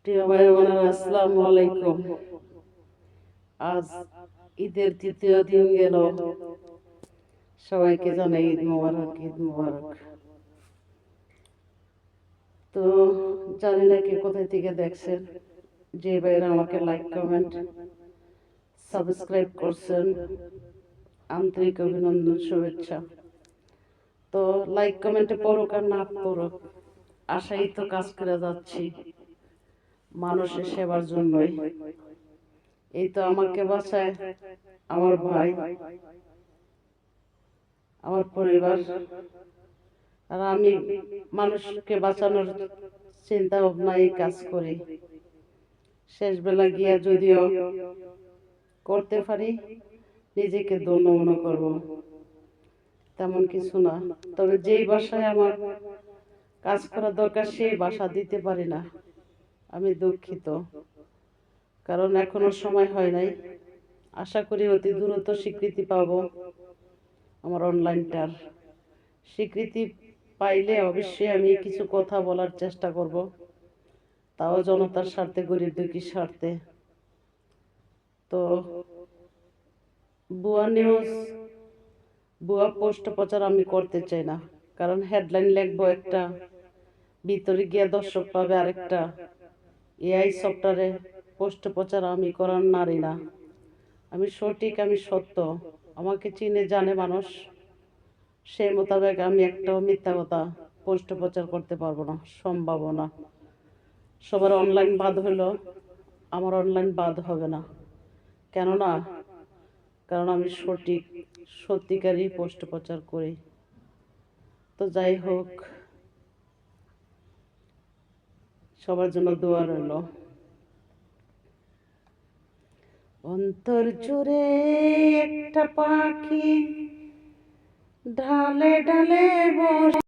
প্রিয় ভাই বোনেরা, আসসালামু আলাইকুম। আজ ঈদের তৃতীয় দিন গেল। সবাইকে জানাই ঈদ মোবারক, ঈদ মোবারক। তো জানি না কে কোথায় থেকে দেখছেন, যে ভাইরা আমাকে লাইক কমেন্ট সাবস্ক্রাইব করছেন, আন্তরিক অভিনন্দন, শুভেচ্ছা। তো লাইক কমেন্টে পড়ুক আর না পড়ুক, আশাই তো কাজ করে যাচ্ছি মানুষের সেবার জন্যই। এই তো আমাকে বাঁচায় আমার ভাই, আমার পরিবার, আর আমি মানুষকে বাঁচানোর চিন্তা ভাবনায় কাজ করি। শেষ বেলা গিয়া যদিও করতে পারি, নিজেকে ধন্য মনে করব, তেমন কিছু না। তবে যেই বাসায় আমার কাজ করা দরকার সেই বাসা দিতে পারি না, আমি দুঃখিত। কারণ এখনো সময় হয় নাই। আশা করি অতি দ্রুত স্বীকৃতি পাবো। আমার অনলাইনটার স্বীকৃতি পাইলে অবশ্যই আমি কিছু কথা বলার চেষ্টা করব, তাও জনতার স্বার্থে, গরিব দুঃখীর স্বার্থে। তো ভুয়া নিউজ, ভুয়া পোস্ট প্রচার আমি করতে চাই না। কারণ হেডলাইন লিখবো একটা, ভিতরে গিয়ে দর্শক পাবে আরেকটা। এআই সফটওয়্যারে পোস্ট প্রচার আমি করার নারী না। আমি সঠিক, আমি সত্য। আমাকে চিনে জানে মানুষ, সেই মোতাবেক আমি একটাও মিথ্যা কথা পোস্ট প্রচার করতে পারবো না, সম্ভব না। সবার অনলাইন বাদ হলো, আমার অনলাইন বাদ হবে না। কেননা কারণ আমি সঠিক, সত্যিকারই পোস্ট প্রচার করি। তো যাই হোক, সবার জন্য দোয়া রইল। অন্তর জুড়ে একটা পাখি ডালে ডালে বসে